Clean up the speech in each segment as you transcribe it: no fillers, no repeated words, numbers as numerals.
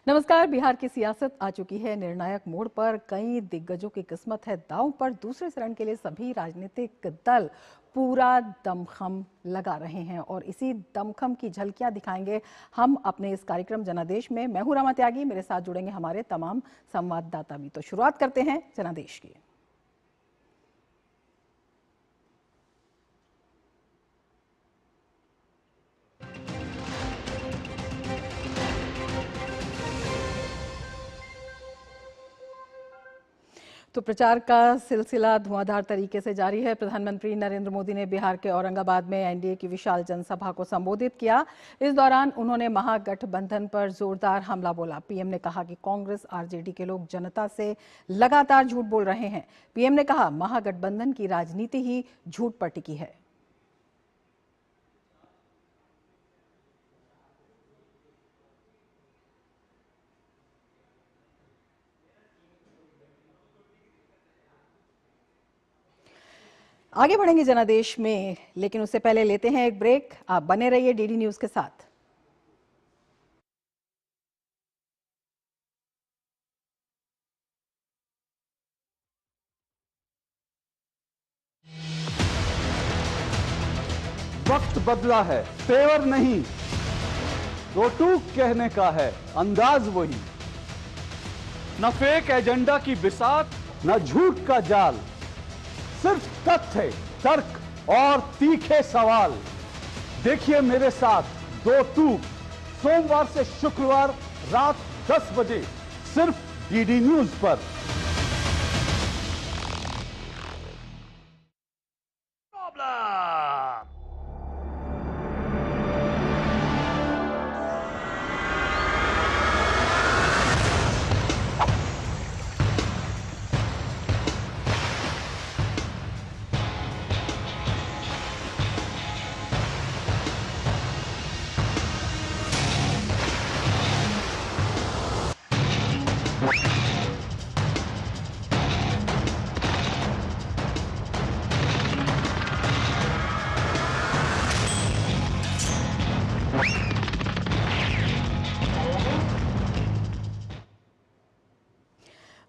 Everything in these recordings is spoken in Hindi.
नमस्कार। बिहार की सियासत आ चुकी है निर्णायक मोड़ पर। कई दिग्गजों की किस्मत है दांव पर। दूसरे चरण के लिए सभी राजनीतिक दल पूरा दमखम लगा रहे हैं और इसी दमखम की झलकियां दिखाएंगे हम अपने इस कार्यक्रम जनादेश में। मैं हूं रमा त्यागी, मेरे साथ जुड़ेंगे हमारे तमाम संवाददाता भी। तो शुरुआत करते हैं जनादेश की। तो प्रचार का सिलसिला धुआंधार तरीके से जारी है। प्रधानमंत्री नरेंद्र मोदी ने बिहार के औरंगाबाद में एनडीए की विशाल जनसभा को संबोधित किया। इस दौरान उन्होंने महागठबंधन पर जोरदार हमला बोला। पीएम ने कहा कि कांग्रेस आरजेडी के लोग जनता से लगातार झूठ बोल रहे हैं। पीएम ने कहा महागठबंधन की राजनीति ही झूठ पर टिकी है। आगे बढ़ेंगे जनादेश में, लेकिन उससे पहले लेते हैं एक ब्रेक। आप बने रहिए डीडी न्यूज के साथ। वक्त बदला है, तेवर नहीं, दो टूक कहने का है अंदाज वही। न फेक एजेंडा की बिसात, न झूठ का जाल, सिर्फ तथ्य, तर्क और तीखे सवाल। देखिए मेरे साथ दो टूक, सोमवार से शुक्रवार रात 10 बजे सिर्फ डीडी न्यूज पर।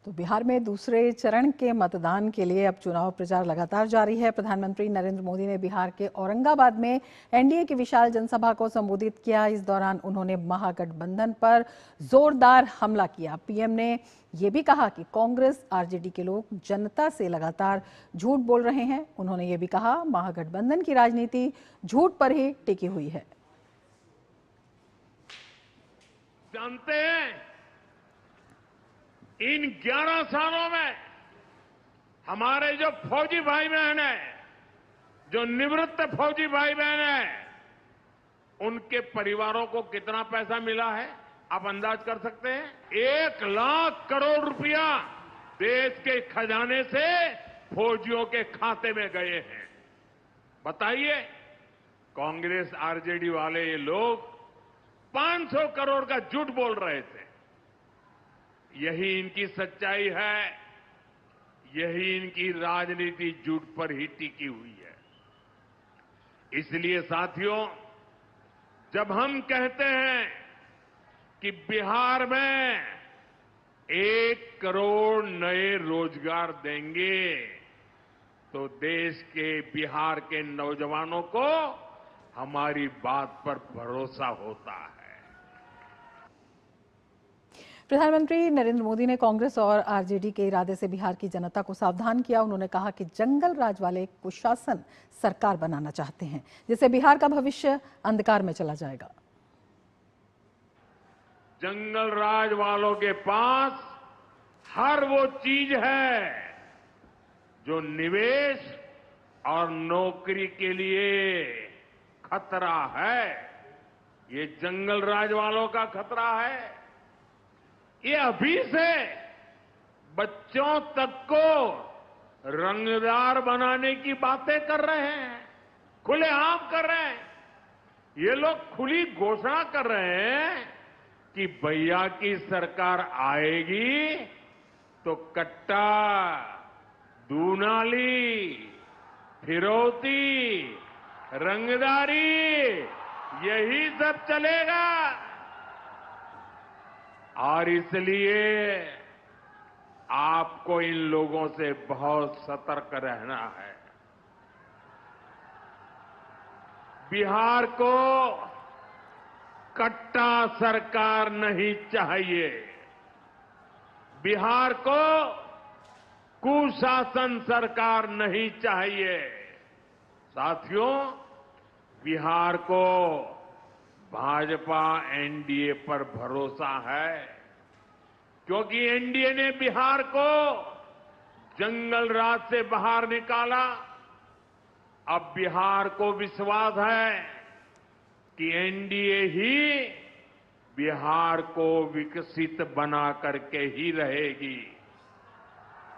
तो बिहार में दूसरे चरण के मतदान के लिए अब चुनाव प्रचार लगातार जारी है। प्रधानमंत्री नरेंद्र मोदी ने बिहार के औरंगाबाद में एनडीए की विशाल जनसभा को संबोधित किया। इस दौरान उन्होंने महागठबंधन पर जोरदार हमला किया। पीएम ने यह भी कहा कि कांग्रेस आरजेडी के लोग जनता से लगातार झूठ बोल रहे हैं। उन्होंने ये भी कहा महागठबंधन की राजनीति झूठ पर ही टिकी हुई है। जानते हैं, इन 11 सालों में हमारे जो फौजी भाई बहन हैं, जो निवृत्त फौजी भाई बहन हैं, उनके परिवारों को कितना पैसा मिला है आप अंदाज कर सकते हैं? 1 लाख करोड़ रुपया देश के खजाने से फौजियों के खाते में गए हैं। बताइए, कांग्रेस आरजेडी वाले ये लोग 500 करोड़ का झूठ बोल रहे थे। यही इनकी सच्चाई है, यही इनकी राजनीति झूठ पर ही टिकी हुई है। इसलिए साथियों, जब हम कहते हैं कि बिहार में 1 करोड़ नए रोजगार देंगे, तो देश के बिहार के नौजवानों को हमारी बात पर भरोसा होता है। प्रधानमंत्री नरेंद्र मोदी ने कांग्रेस और आरजेडी के इरादे से बिहार की जनता को सावधान किया। उन्होंने कहा कि जंगल राज वाले कुशासन सरकार बनाना चाहते हैं, जिससे बिहार का भविष्य अंधकार में चला जाएगा। जंगल राज वालों के पास हर वो चीज है जो निवेश और नौकरी के लिए खतरा है। ये जंगल राज वालों का खतरा है। ये अभी से बच्चों तक को रंगदार बनाने की बातें कर रहे हैं, खुलेआम कर रहे हैं। ये लोग खुली घोषणा कर रहे हैं कि भैया की सरकार आएगी तो कट्टा, दूनाली, फिरौती, रंगदारी, यही सब चलेगा। और इसलिए आपको इन लोगों से बहुत सतर्क रहना है। बिहार को कट्टा सरकार नहीं चाहिए। बिहार को कुशासन सरकार नहीं चाहिए। साथियों, बिहार को भाजपा एनडीए पर भरोसा है, क्योंकि एनडीए ने बिहार को जंगल राज से बाहर निकाला। अब बिहार को विश्वास है कि एनडीए ही बिहार को विकसित बना करके ही रहेगी।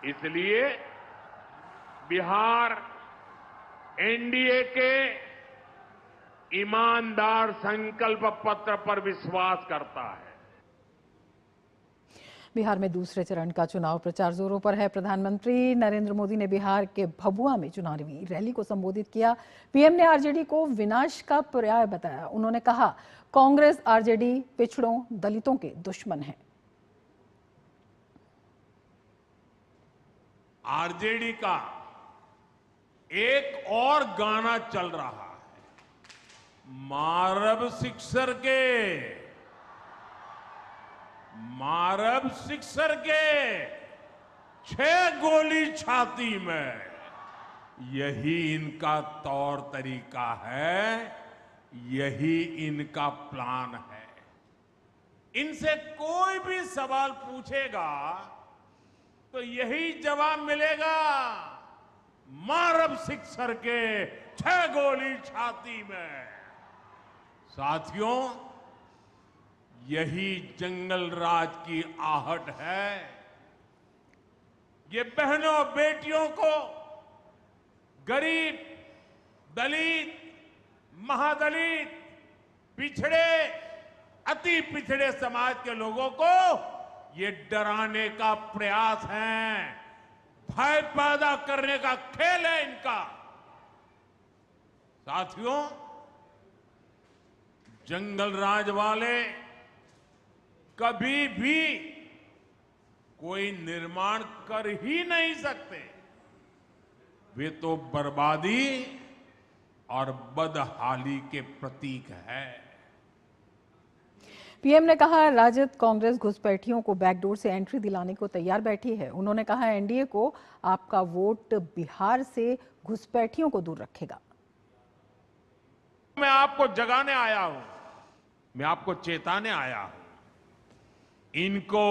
इसलिए बिहार एनडीए के ईमानदार संकल्प पत्र पर विश्वास करता है। बिहार में दूसरे चरण का चुनाव प्रचार जोरों पर है। प्रधानमंत्री नरेंद्र मोदी ने बिहार के भभुआ में चुनावी रैली को संबोधित किया। पीएम ने आरजेडी को विनाश का पर्याय बताया। उन्होंने कहा, कांग्रेस आरजेडी पिछड़ों दलितों के दुश्मन है। आरजेडी का एक और गाना चल रहा है, मारब सिक्सर के 6 गोली छाती में। यही इनका तौर तरीका है, यही इनका प्लान है। इनसे कोई भी सवाल पूछेगा तो यही जवाब मिलेगा, मारब सिक्सर के 6 गोली छाती में। साथियों, यही जंगल राज की आहट है। ये बहनों बेटियों को, गरीब, दलित, महादलित, पिछड़े, अति पिछड़े समाज के लोगों को ये डराने का प्रयास है, भय पैदा करने का खेल है इनका। साथियों, जंगल राज वाले कभी भी कोई निर्माण कर ही नहीं सकते। वे तो बर्बादी और बदहाली के प्रतीक है। पीएम ने कहा, राजद कांग्रेस घुसपैठियों को बैकडोर से एंट्री दिलाने को तैयार बैठी है। उन्होंने कहा, एनडीए को आपका वोट बिहार से घुसपैठियों को दूर रखेगा। मैं आपको जगाने आया हूं, मैं आपको चेताने आया हूं। इनको,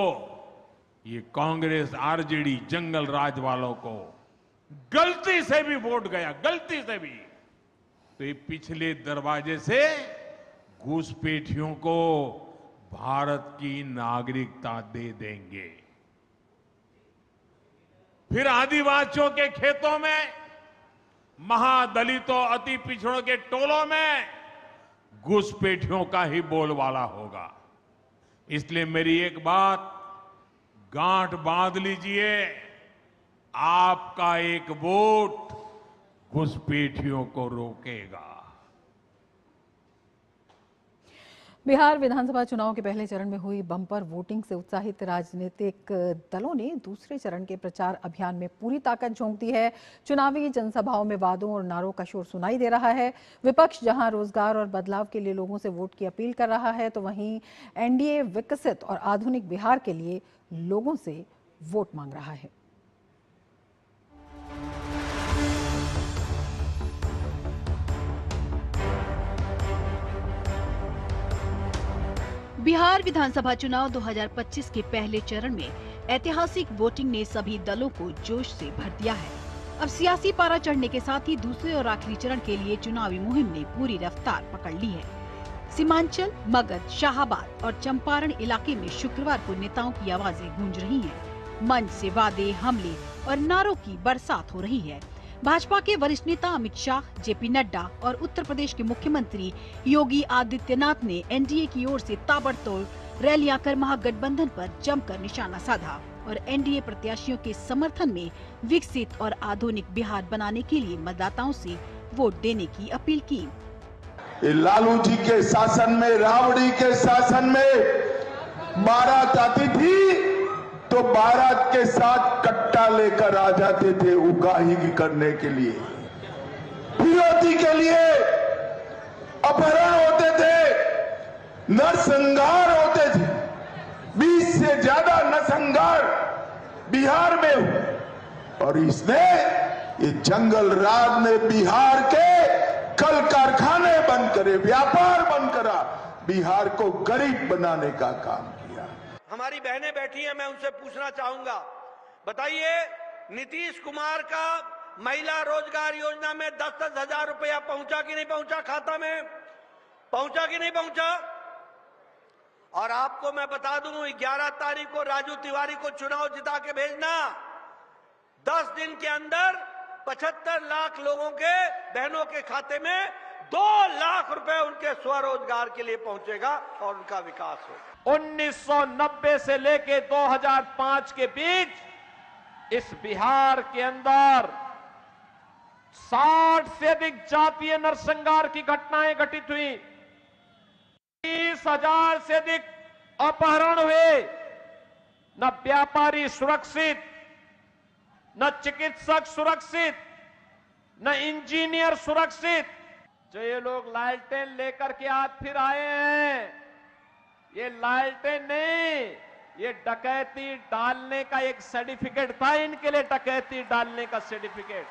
ये कांग्रेस आरजेडी जंगल राज वालों को गलती से भी वोट गया, गलती से भी, तो ये पिछले दरवाजे से घुसपैठियों को भारत की नागरिकता दे देंगे। फिर आदिवासियों के खेतों में, महादलितों, अति पिछड़ों के टोलों में घुसपैठियों का ही बोलबाला होगा। इसलिए मेरी एक बात गांठ बांध लीजिए, आपका एक वोट घुसपैठियों को रोकेगा। बिहार विधानसभा चुनाव के पहले चरण में हुई बम्पर वोटिंग से उत्साहित राजनीतिक दलों ने दूसरे चरण के प्रचार अभियान में पूरी ताकत झोंक दी है। चुनावी जनसभाओं में वादों और नारों का शोर सुनाई दे रहा है। विपक्ष जहां रोजगार और बदलाव के लिए लोगों से वोट की अपील कर रहा है, तो वहीं एनडीए विकसित और आधुनिक बिहार के लिए लोगों से वोट मांग रहा है। बिहार विधानसभा चुनाव 2025 के पहले चरण में ऐतिहासिक वोटिंग ने सभी दलों को जोश से भर दिया है। अब सियासी पारा चढ़ने के साथ ही दूसरे और आखिरी चरण के लिए चुनावी मुहिम ने पूरी रफ्तार पकड़ ली है। सीमांचल, मगध, शाहाबाद और चंपारण इलाके में शुक्रवार को नेताओं की आवाजें गूंज रही हैं। मंच से वादे, हमले और नारों की बरसात हो रही है। भाजपा के वरिष्ठ नेता अमित शाह, जेपी नड्डा और उत्तर प्रदेश के मुख्यमंत्री योगी आदित्यनाथ ने एनडीए की ओर से ताबड़तोड़ रैलियां कर महागठबंधन पर जमकर निशाना साधा और एनडीए प्रत्याशियों के समर्थन में विकसित और आधुनिक बिहार बनाने के लिए मतदाताओं से वोट देने की अपील की। लालू जी के शासन में, राबड़ी के शासन में बारात आती थी तो बारात के साथ कट्टा लेकर आ जाते थे उगाही करने के लिए, फिरौती के लिए अपहरण होते थे, नरसंहार होते थे। 20 से ज्यादा नरसंहार बिहार में हुए और इसने, ये जंगल राज ने बिहार के कल कारखाने बंद करे, व्यापार बंद करा, बिहार को गरीब बनाने का काम किया। हमारी बहनें बैठी हैं, मैं उनसे पूछना चाहूंगा, बताइए नीतीश कुमार का महिला रोजगार योजना में 10-10 हजार रुपया पहुंचा कि नहीं पहुंचा, खाता में पहुंचा कि नहीं पहुंचा? और आपको मैं बता दूं 11 तारीख को राजू तिवारी को चुनाव जिता के भेजना, 10 दिन के अंदर 75 लाख लोगों के, बहनों के खाते में 2 लाख रुपए उनके स्वरोजगार के लिए पहुंचेगा और उनका विकास होगा। 1990 से लेके 2005 के बीच इस बिहार के अंदर 60 से अधिक जातीय नरसंहार की घटनाएं घटित हुई, 30,000 से अधिक अपहरण हुए, न व्यापारी सुरक्षित, न चिकित्सक सुरक्षित, न इंजीनियर सुरक्षित। जो ये लोग लालटेन लेकर के आज फिर आए हैं, ये लालटेन नहीं, ये डकैती डालने का एक सर्टिफिकेट था इनके लिए, डकैती डालने का सर्टिफिकेट।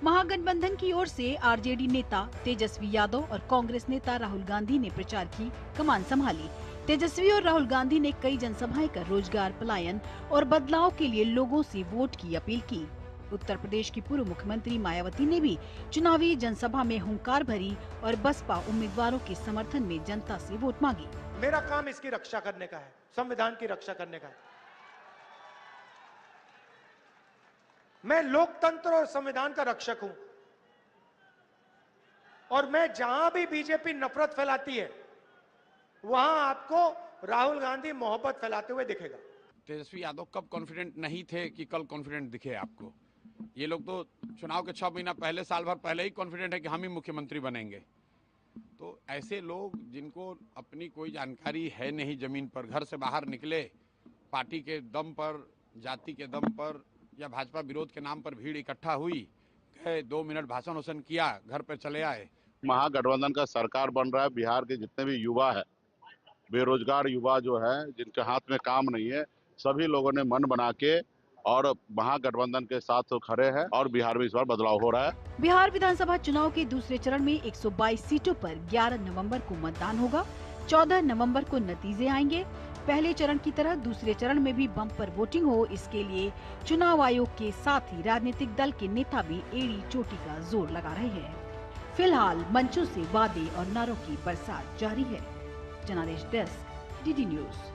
महागठबंधन की ओर से आरजेडी नेता तेजस्वी यादव और कांग्रेस नेता राहुल गांधी ने प्रचार की कमान संभाली। तेजस्वी और राहुल गांधी ने कई जनसभाएं कर रोजगार, पलायन और बदलाव के लिए लोगों से वोट की अपील की। उत्तर प्रदेश की पूर्व मुख्यमंत्री मायावती ने भी चुनावी जनसभा में हुंकार भरी और बसपा उम्मीदवारों के समर्थन में जनता से वोट मांगी। मेरा काम इसकी रक्षा करने का है, संविधान की रक्षा करने का है। मैं लोकतंत्र और संविधान का रक्षक हूं और मैं जहां भी बीजेपी नफरत फैलाती है वहां आपको राहुल गांधी मोहब्बत फैलाते हुए दिखेगा। तेजस्वी यादव कब कॉन्फिडेंट नहीं थे कि कल कॉन्फिडेंट दिखे आपको? ये लोग तो चुनाव के 6 महीना पहले, साल भर पहले ही कॉन्फिडेंट है कि हम ही मुख्यमंत्री बनेंगे। तो ऐसे लोग जिनको अपनी कोई जानकारी है नहीं, जमीन पर घर से बाहर निकले, पार्टी के दम पर, जाति के दम पर या भाजपा विरोध के नाम पर भीड़ इकट्ठा हुई, गए 2 मिनट भाषण वाषण किया, घर पर चले आए। महागठबंधन का सरकार बन रहा है, बिहार के जितने भी युवा है, बेरोजगार युवा जो है, जिनके हाथ में काम नहीं है, सभी लोगों ने मन बना के और महागठबंधन के साथ खड़े हैं और बिहार में इस बार बदलाव हो रहा है। बिहार विधानसभा चुनाव के दूसरे चरण में 122 सीटों पर 11 नवंबर को मतदान होगा। 14 नवंबर को नतीजे आएंगे। पहले चरण की तरह दूसरे चरण में भी बम्पर वोटिंग हो, इसके लिए चुनाव आयोग के साथ ही राजनीतिक दल के नेता भी एड़ी चोटी का जोर लगा रहे हैं। फिलहाल मंचों से वादे और नारों की बरसात जारी है। जनादेश डेस्क, डीडी न्यूज।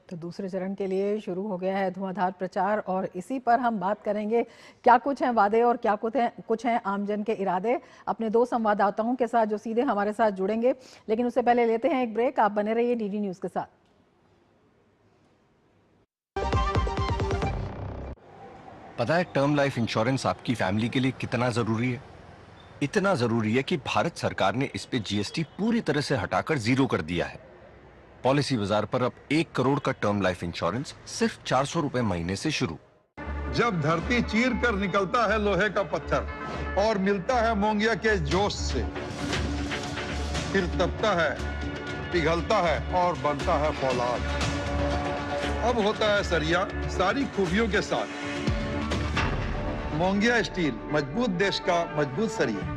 तो दूसरे चरण के लिए शुरू हो गया है धुआंधार प्रचार और इसी पर हम बात करेंगे, क्या कुछ हैं वादे और क्या कुछ हैं आमजन के इरादे, अपने 2 संवाददाताओं के साथ जो सीधे हमारे साथ जुड़ेंगे। लेकिन उससे पहले लेते हैं एक ब्रेक। आप बने रहिए डीडी न्यूज के साथ। पता है टर्म लाइफ इंश्योरेंस आपकी फैमिली के लिए कितना जरूरी है? इतना जरूरी है कि भारत सरकार ने इस पे जीएसटी पूरी तरह से हटाकर 0 कर दिया है। पॉलिसी बाजार पर अब 1 करोड़ का टर्म लाइफ इंश्योरेंस सिर्फ 400 रुपए महीने से शुरू। जब धरती चीर कर निकलता है लोहे का पत्थर और मिलता है मोंगिया के जोश से, फिर तपता है, पिघलता है और बनता है फौलाद। अब होता है सरिया सारी खूबियों के साथ। मोंगिया स्टील, मजबूत देश का मजबूत सरिया।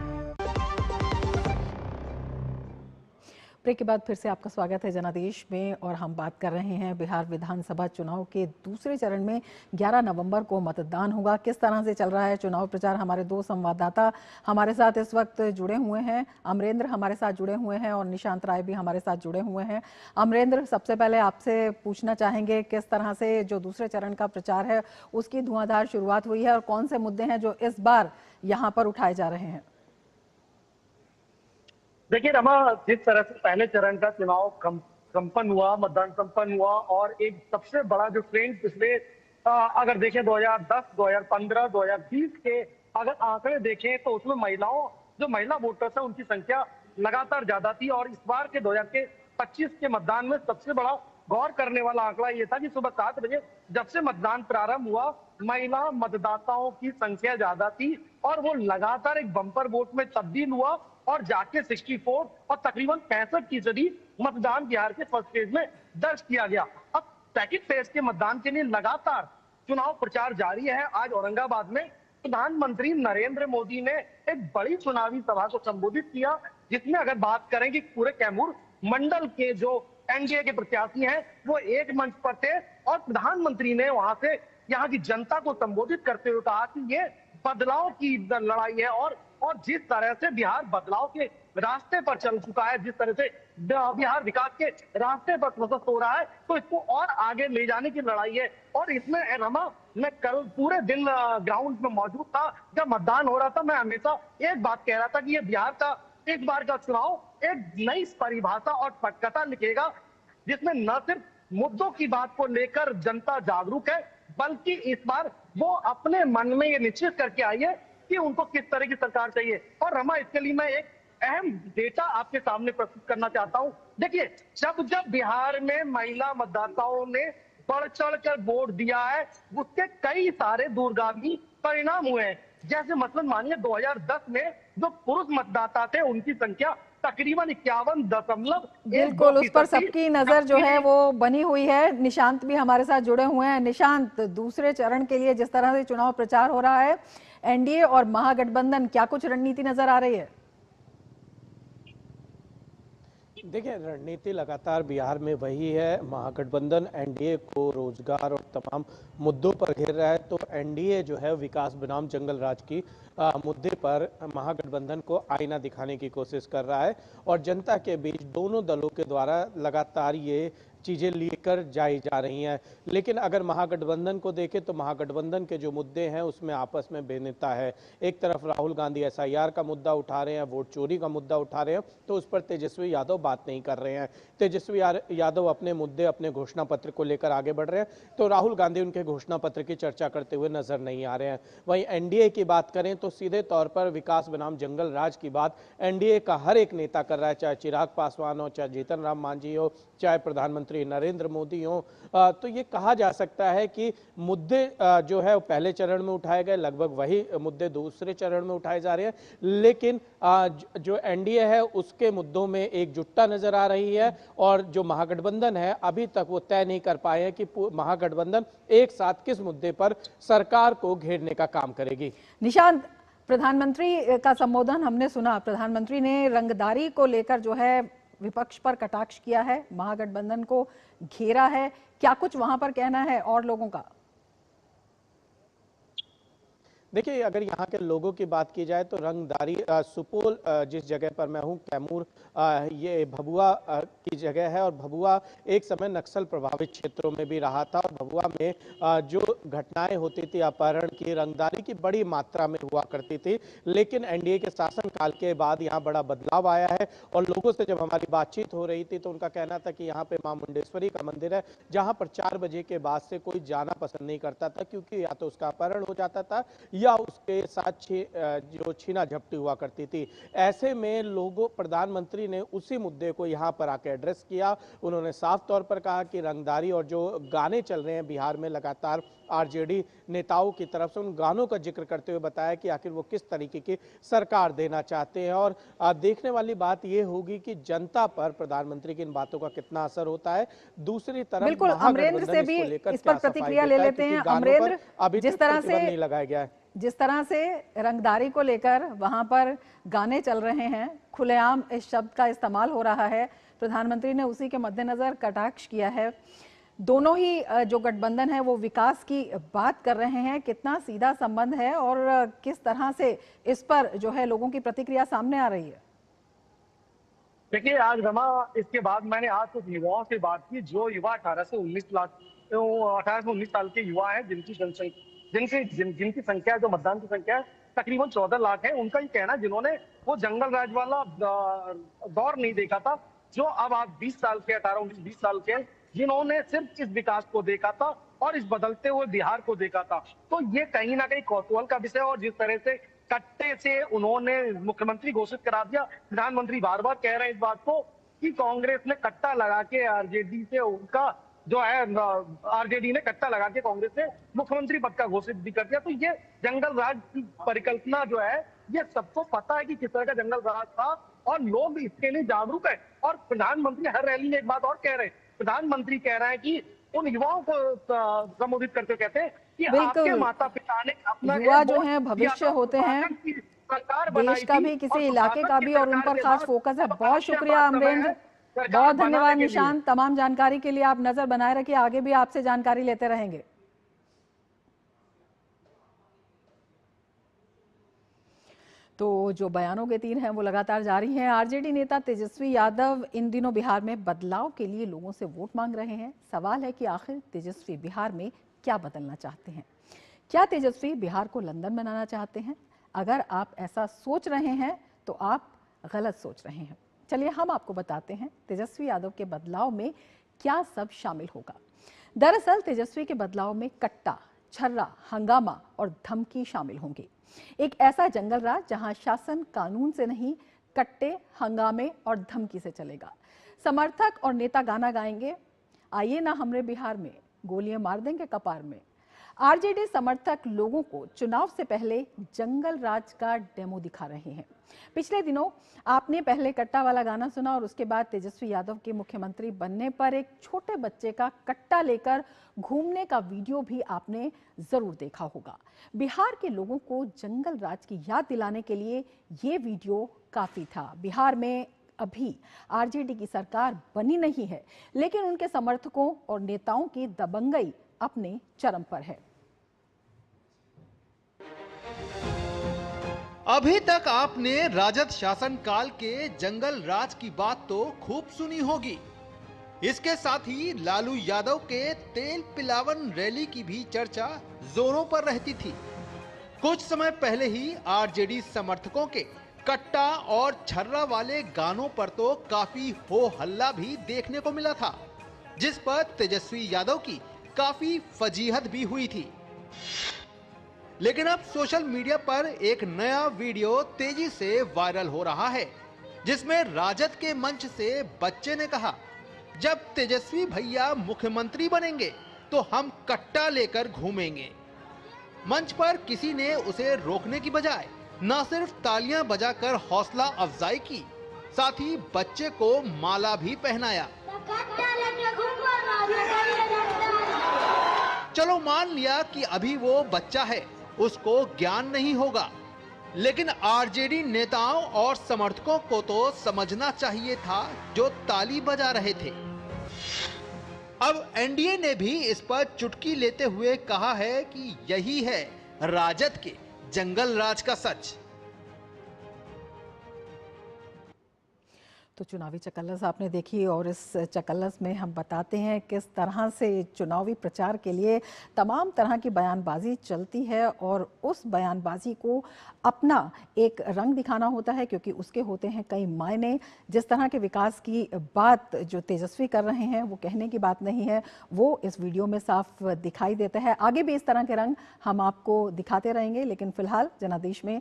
ब्रेक के बाद फिर से आपका स्वागत है जनादेश में और हम बात कर रहे हैं बिहार विधानसभा चुनाव के दूसरे चरण में 11 नवंबर को मतदान होगा। किस तरह से चल रहा है चुनाव प्रचार, हमारे 2 संवाददाता हमारे साथ इस वक्त जुड़े हुए हैं। अमरेंद्र हमारे साथ जुड़े हुए हैं और निशांत राय भी हमारे साथ जुड़े हुए हैं। अमरेंद्र, सबसे पहले आपसे पूछना चाहेंगे किस तरह से जो दूसरे चरण का प्रचार है उसकी धुआंधार शुरुआत हुई है और कौन से मुद्दे हैं जो इस बार यहाँ पर उठाए जा रहे हैं? देखिए रमा, जिस तरह से पहले चरण का चुनाव संपन्न हुआ, मतदान संपन्न हुआ और एक सबसे बड़ा जो ट्रेंड पिछले अगर देखें 2010, 2015, 2020 के अगर आंकड़े देखें तो उसमें महिला वोटर्स है उनकी संख्या लगातार ज्यादा थी। और इस बार के 2025 के मतदान में सबसे बड़ा गौर करने वाला आंकड़ा ये था कि सुबह 7 बजे जब से मतदान प्रारंभ हुआ, महिला मतदाताओं की संख्या ज्यादा थी और वो लगातार एक बम्पर वोट में तब्दील हुआ और जाके 64 और तकरीबन 65% मतदान बिहार के फर्स्ट फेज में दर्ज किया गया। अब सेकंड फेज के मतदान के लिए लगातार चुनाव प्रचार जारी है। आज औरंगाबाद में प्रधानमंत्री नरेंद्र मोदी ने एक बड़ी चुनावी सभा को संबोधित किया, जिसमें अगर बात करें कि पूरे कैमूर मंडल के जो एनडीए के प्रत्याशी हैं वो एक मंच पर थे और प्रधानमंत्री ने वहां से यहाँ की जनता को संबोधित करते हुए कहा कि ये बदलाव की लड़ाई है और जिस तरह से बिहार बदलाव के रास्ते पर चल चुका है, जिस तरह से बिहार विकास के रास्ते पर प्रशस्त हो रहा है, तो इसको और आगे ले जाने की लड़ाई है। और इसमें रमा, मैं कल पूरे दिन ग्राउंड में मौजूद था जब मतदान हो रहा था। मैं हमेशा एक बात कह रहा था कि ये बिहार का एक बार का चुनाव एक नई परिभाषा और पटकथा लिखेगा, जिसमें न सिर्फ मुद्दों की बात को लेकर जनता जागरूक है, बल्कि इस बार वो अपने मन में ये निश्चित करके आई है कि उनको किस तरह की सरकार चाहिए। और रमा, इसके लिए मैं एक अहम डेटा आपके सामने प्रस्तुत करना चाहता हूं। देखिए, जब बिहार में महिला मतदाताओं ने बढ़ चढ़ कर वोट दिया है, उसके कई सारे दूरगामी परिणाम हुए हैं। जैसे मतलब मानिए 2010 में जो पुरुष मतदाता थे उनकी संख्या तकरीबन 51.1। बिल्कुल, उस पर सबकी नजर जो है वो बनी हुई है। निशांत भी हमारे साथ जुड़े हुए हैं। निशांत, दूसरे चरण के लिए जिस तरह से चुनाव प्रचार हो रहा है, एनडीए और महागठबंधन, क्या कुछ रणनीति नजर आ रही है? देखिए, रणनीति लगातार बिहार में वही है। महागठबंधन एनडीए को रोजगार और तमाम मुद्दों पर घेर रहा है, तो एनडीए जो है विकास बनाम जंगल राज की मुद्दे पर महागठबंधन को आईना दिखाने की कोशिश कर रहा है और जनता के बीच दोनों दलों के द्वारा लगातार ये चीज़ें लेकर जाई जा रही हैं। लेकिन अगर महागठबंधन को देखें तो महागठबंधन के जो मुद्दे हैं उसमें आपस में भिन्नता है। एक तरफ राहुल गांधी एसआईआर का मुद्दा उठा रहे हैं, वोट चोरी का मुद्दा उठा रहे हैं, तो उस पर तेजस्वी यादव बात नहीं कर रहे हैं। तेजस्वी यादव अपने मुद्दे, अपने घोषणा पत्र को लेकर आगे बढ़ रहे हैं, तो राहुल गांधी उनके घोषणा पत्र की चर्चा करते हुए नजर नहीं आ रहे हैं। वहीं एनडीए की बात करें तो सीधे तौर पर विकास बनाम जंगल राज की बात एनडीए का हर एक नेता कर रहा है, चाहे चिराग पासवान हो, चाहे जीतन राम मांझी हो, चाहे प्रधानमंत्री नरेंद्र मोदी हो। तो ये कहा जा सकता है कि मुद्दे जो है वो पहले चरण में उठाए गए, लगभग वही मुद्दे दूसरे चरण में उठाए जा रहे हैं। लेकिन जो एनडीए है उसके मुद्दों में एकजुटता नजर आ रही है और जो महागठबंधन है अभी तक वो तय नहीं कर पाए हैं कि महागठबंधन एक साथ किस मुद्दे पर सरकार को घेरने का काम करेगी। निशांत, प्रधानमंत्री का संबोधन हमने सुना। प्रधानमंत्री ने रंगदारी को लेकर जो है विपक्ष पर कटाक्ष किया है, महागठबंधन को घेरा है। क्या कुछ वहां पर कहना है और लोगों का? देखिए, अगर यहाँ के लोगों की बात की जाए तो रंगदारी, सुपौल जिस जगह पर मैं हूँ, कैमूर, ये भभुआ की जगह है और भभुआ एक समय नक्सल प्रभावित क्षेत्रों में भी रहा था और भभुआ में जो घटनाएं होती थी अपहरण की, रंगदारी की बड़ी मात्रा में हुआ करती थी। लेकिन एनडीए के शासनकाल के बाद यहाँ बड़ा बदलाव आया है और लोगों से जब हमारी बातचीत हो रही थी तो उनका कहना था कि यहाँ पे मां मुंडेश्वरी का मंदिर है, जहाँ पर 4 बजे के बाद से कोई जाना पसंद नहीं करता था, क्योंकि या तो उसका अपहरण हो जाता था या उसके साथ जो छीना झपटी हुआ करती थी। ऐसे में लोगों, प्रधानमंत्री ने उसी मुद्दे को यहाँ पर आके एड्रेस किया। उन्होंने साफ तौर पर कहा कि रंगदारी और जो गाने चल रहे हैं बिहार में लगातार आरजेडी नेताओं की तरफ से, उन गानों का जिक्र करते हुए बताया कि आखिर वो किस तरीके की सरकार देना चाहते हैं। और देखने वाली बात ये होगी कि जनता पर प्रधानमंत्री की इन बातों का कितना असर होता है। दूसरी तरफ बिल्कुल, अमरेंद्र से भी इस पर प्रतिक्रिया ले लेते हैं। अमरेंद्र, अभी जिस तरह से नहीं लगाया गया है, जिस तरह से रंगदारी को लेकर वहां पर गाने चल रहे हैं, खुलेआम इस शब्द का इस्तेमाल हो रहा है, प्रधानमंत्री ने उसी के मद्देनजर कटाक्ष किया है। दोनों ही जो गठबंधन है वो विकास की बात कर रहे हैं। कितना सीधा संबंध है और किस तरह से इस पर जो है लोगों की प्रतिक्रिया सामने आ रही है? देखिए, आज रमा, इसके बाद मैंने आज कुछ युवाओं से बात की, जो युवा 18 से 19 साल के युवा हैं, जिनकी संख्या, जो मतदान की संख्या तकरीबन 14 लाख है। उनका ये कहना, जिन्होंने वो जंगल राज वाला दौर नहीं देखा था, जो अब आप 20 साल के, 18-19-20 साल के, जिन्होंने सिर्फ इस विकास को देखा था और इस बदलते हुए बिहार को देखा था, तो ये कहीं ना कहीं कौतूहल का विषय। और जिस तरह से कट्टे से उन्होंने मुख्यमंत्री घोषित करा दिया। प्रधानमंत्री बार बार कह रहे हैं इस बात को कि कांग्रेस ने कट्टा लगा के आरजेडी से उनका जो है, आरजेडी ने कट्टा लगा के कांग्रेस से मुख्यमंत्री पद का घोषित भी कर दिया। तो ये जंगल राज की परिकल्पना जो है, ये सबको पता है कि किस तरह का जंगल राज था और लोग इसके लिए जागरूक है। और प्रधानमंत्री हर रैली में एक बात और कह रहे हैं, प्रधानमंत्री कह रहे हैं कि उन युवाओं को संबोधित करते कहते हैं कि आपके माता पिता ने अपना युवा जो है भविष्य होते हैं देश का भी, किसी इलाके का भी, और उन पर खास फोकस है। बहुत शुक्रिया अमरेंद्र, बहुत धन्यवाद निशांत। तमाम जानकारी के लिए आप नजर बनाए रखिए, आगे भी आपसे जानकारी लेते रहेंगे। तो जो बयानों के तीर हैं वो लगातार जारी हैं। आरजेडी नेता तेजस्वी यादव इन दिनों बिहार में बदलाव के लिए लोगों से वोट मांग रहे हैं। सवाल है कि आखिर तेजस्वी बिहार में क्या बदलना चाहते हैं? क्या तेजस्वी बिहार को लंदन बनाना चाहते हैं? अगर आप ऐसा सोच रहे हैं तो आप गलत सोच रहे हैं। चलिए हम आपको बताते हैं तेजस्वी यादव के बदलाव में क्या सब शामिल होगा। दरअसल तेजस्वी के बदलाव में कट्टा, छर्रा, हंगामा और धमकी शामिल होंगे। एक ऐसा जंगल राज जहां शासन कानून से नहीं, कट्टे, हंगामे और धमकी से चलेगा। समर्थक और नेता गाना गाएंगे, आइए ना हमरे बिहार में, गोलियां मार देंगे कपार में। आरजेडी समर्थक लोगों को चुनाव से पहले जंगल राज का डेमो दिखा रहे हैं। पिछले दिनों आपने पहले कट्टा वाला गाना सुना और उसके बाद तेजस्वी यादव के मुख्यमंत्री बनने पर एक छोटे बच्चे का कट्टा लेकर घूमने का वीडियो भी आपने जरूर देखा होगा। बिहार के लोगों को जंगल राज की याद दिलाने के लिए ये वीडियो काफी था। बिहार में अभी आरजेडी की सरकार बनी नहीं है, लेकिन उनके समर्थकों और नेताओं की दबंगई अपने चरम पर है। अभी तक आपने राजद शासन काल के जंगल राज की बात तो खूब सुनी होगी। इसके साथ ही लालू यादव के तेल पिलावन रैली की भी चर्चा जोरों पर रहती थी। कुछ समय पहले ही आरजेडी समर्थकों के कट्टा और छर्रा वाले गानों पर तो काफी हो हल्ला भी देखने को मिला था, जिस पर तेजस्वी यादव की काफी फजीहत भी हुई थी। लेकिन अब सोशल मीडिया पर एक नया वीडियो तेजी से वायरल हो रहा है, जिसमें राजद के मंच से बच्चे ने कहा, जब तेजस्वी भैया मुख्यमंत्री बनेंगे तो हम कट्टा लेकर घूमेंगे। मंच पर किसी ने उसे रोकने की बजाय न सिर्फ तालियां बजाकर हौसला अफजाई की, साथ ही बच्चे को माला भी पहनाया। चलो मान लिया कि अभी वो बच्चा है, उसको ज्ञान नहीं होगा, लेकिन आरजेडी नेताओं और समर्थकों को तो समझना चाहिए था जो ताली बजा रहे थे। अब एनडीए ने भी इस पर चुटकी लेते हुए कहा है कि यही है राजद के जंगल राज का सच। तो चुनावी चकल्लस आपने देखी, और इस चकल्लस में हम बताते हैं किस तरह से चुनावी प्रचार के लिए तमाम तरह की बयानबाजी चलती है, और उस बयानबाजी को अपना एक रंग दिखाना होता है, क्योंकि उसके होते हैं कई मायने। जिस तरह के विकास की बात जो तेजस्वी कर रहे हैं वो कहने की बात नहीं है, वो इस वीडियो में साफ दिखाई देता है। आगे भी इस तरह के रंग हम आपको दिखाते रहेंगे, लेकिन फिलहाल जनादेश में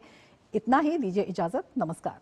इतना ही। दीजिए इजाजत, नमस्कार।